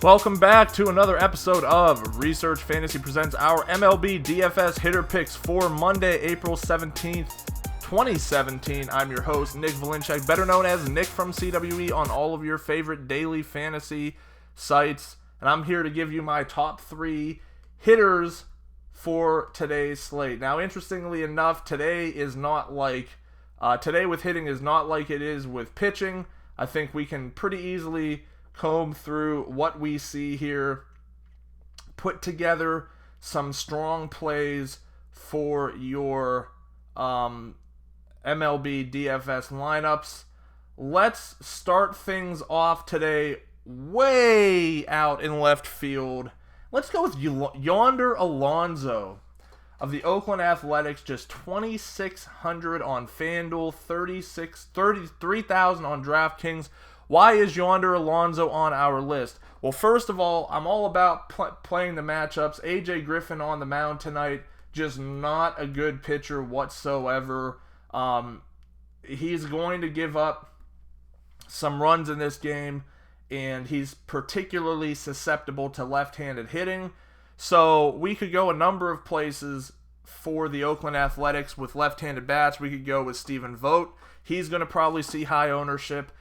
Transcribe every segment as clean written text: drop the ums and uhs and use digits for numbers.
Welcome back to another episode of Research Fantasy Presents our MLB DFS hitter picks for Monday, April 17th, 2017. I'm your host, Nick Valinchek, better known as Nick from CWE on all of your favorite daily fantasy sites. And I'm here to give you my top three hitters for today's slate. Now, interestingly enough, today with hitting is not like it is with pitching. I think we can pretty easily comb through what we see here, put together some strong plays for your MLB DFS lineups. Let's start things off today way out in left field. Let's go with Yonder Alonso of the Oakland Athletics, just 2,600 on FanDuel, 33,000 on DraftKings. Why is Yonder Alonso on our list? Well, first of all, I'm all about playing the matchups. AJ Griffin on the mound tonight, just not a good pitcher whatsoever. He's going to give up some runs in this game, and he's particularly susceptible to left-handed hitting. So we could go a number of places for the Oakland Athletics with left-handed bats. We could go with Stephen Vogt. He's going to probably see high ownership.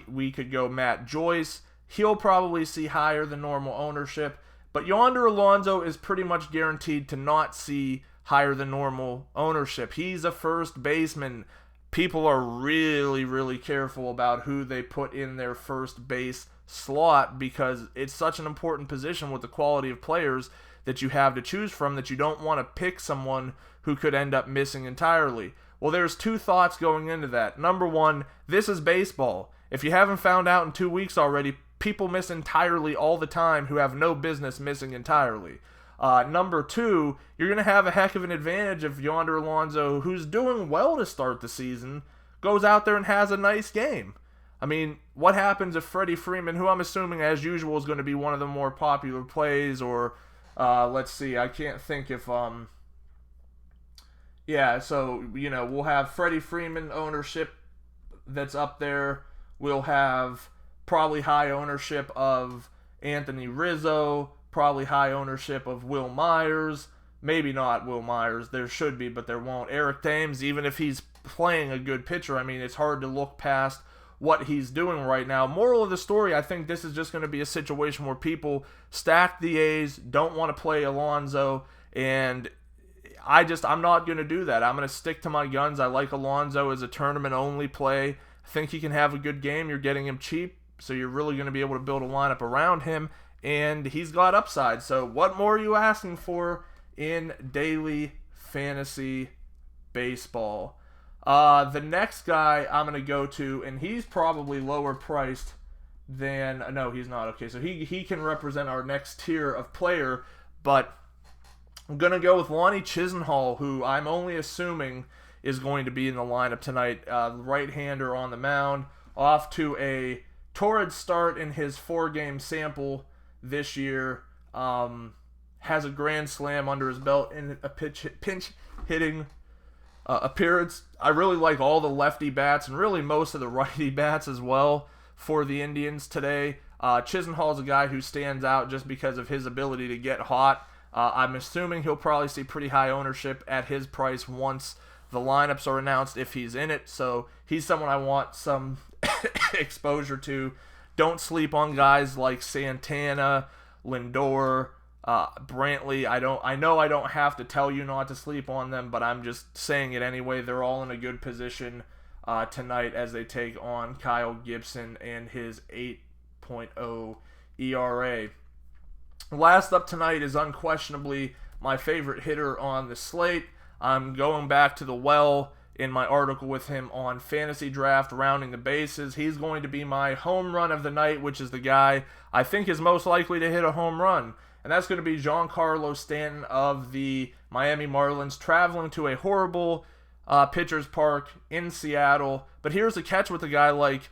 We could go Matt Joyce. He'll probably see higher than normal ownership. But Yonder Alonso is pretty much guaranteed to not see higher than normal ownership. He's a first baseman. People are really, really careful about who they put in their first base slot because it's such an important position with the quality of players that you have to choose from that you don't want to pick someone who could end up missing entirely. Well, there's two thoughts going into that. Number one, this is baseball. If you haven't found out in 2 weeks already, people miss entirely all the time who have no business missing entirely. Number two, you're going to have a heck of an advantage if Yonder Alonso, who's doing well to start the season, goes out there and has a nice game. I mean, what happens if Freddie Freeman, who I'm assuming as usual is going to be one of the more popular plays, or let's see, I can't think if... we'll have Freddie Freeman ownership that's up there. We'll have probably high ownership of Anthony Rizzo, probably high ownership of Will Myers. Maybe not Will Myers. There should be, but there won't. Eric Thames, even if he's playing a good pitcher, I mean, it's hard to look past what he's doing right now. Moral of the story, I think this is just going to be a situation where people stack the A's, don't want to play Alonso, and I'm not going to do that. I'm going to stick to my guns. I like Alonso as a tournament-only play. I think he can have a good game. You're getting him cheap, so you're really going to be able to build a lineup around him, and he's got upside. So what more are you asking for in daily fantasy baseball? The next guy I'm going to go to, and he's probably lower priced than... No, he's not. Okay, so he can represent our next tier of player, but I'm going to go with Lonnie Chisenhall, who I'm only assuming is going to be in the lineup tonight. Right-hander on the mound, off to a torrid start in his 4-game sample this year. Has a grand slam under his belt in a pinch hitting appearance. I really like all the lefty bats and really most of the righty bats as well for the Indians today. Chisenhall's a guy who stands out just because of his ability to get hot. I'm assuming he'll probably see pretty high ownership at his price once the lineups are announced if he's in it. So he's someone I want some exposure to. Don't sleep on guys like Santana, Lindor, Brantley. I know I don't have to tell you not to sleep on them, but I'm just saying it anyway. They're all in a good position tonight as they take on Kyle Gibson and his 8.0 ERA. Last up tonight is unquestionably my favorite hitter on the slate. I'm going back to the well in my article with him on Fantasy Draft, rounding the bases. He's going to be my home run of the night, which is the guy I think is most likely to hit a home run. And that's going to be Giancarlo Stanton of the Miami Marlins, traveling to a horrible pitcher's park in Seattle. But here's the catch with a guy like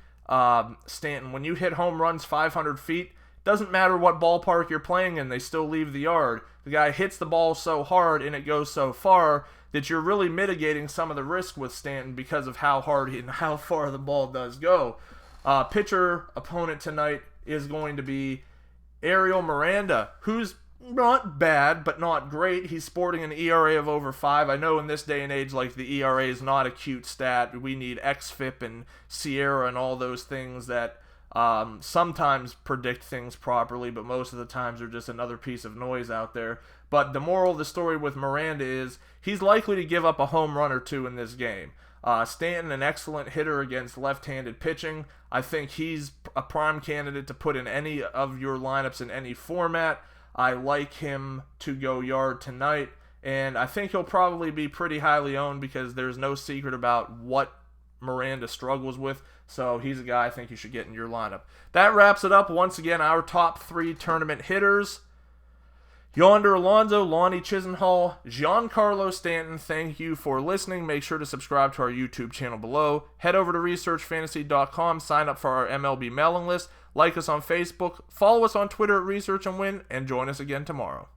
Stanton. When you hit home runs 500 feet, doesn't matter what ballpark you're playing in, they still leave the yard. The guy hits the ball so hard and it goes so far that you're really mitigating some of the risk with Stanton because of how hard and how far the ball does go. Pitcher opponent tonight is going to be Ariel Miranda, who's not bad, but not great. He's sporting an ERA of over 5. I know in this day and age, like, the ERA is not a cute stat. We need XFIP and Sierra and all those things that sometimes predict things properly, but most of the times are just another piece of noise out there. But the moral of the story with Miranda is he's likely to give up a home run or two in this game. Stanton, an excellent hitter against left-handed pitching. I think he's a prime candidate to put in any of your lineups in any format. I like him to go yard tonight, and I think he'll probably be pretty highly owned because there's no secret about what Miranda struggles with, so he's a guy I think you should get in your lineup. That wraps it up. Once again, our top 3 tournament hitters: Yonder Alonso, Lonnie, Chisenhall, Giancarlo, Stanton. Thank you for listening. Make sure to subscribe to our YouTube channel below. Head over to researchfantasy.com, sign up for our MLB mailing list, like us on Facebook, follow us on Twitter at Research and Win, and join us again tomorrow.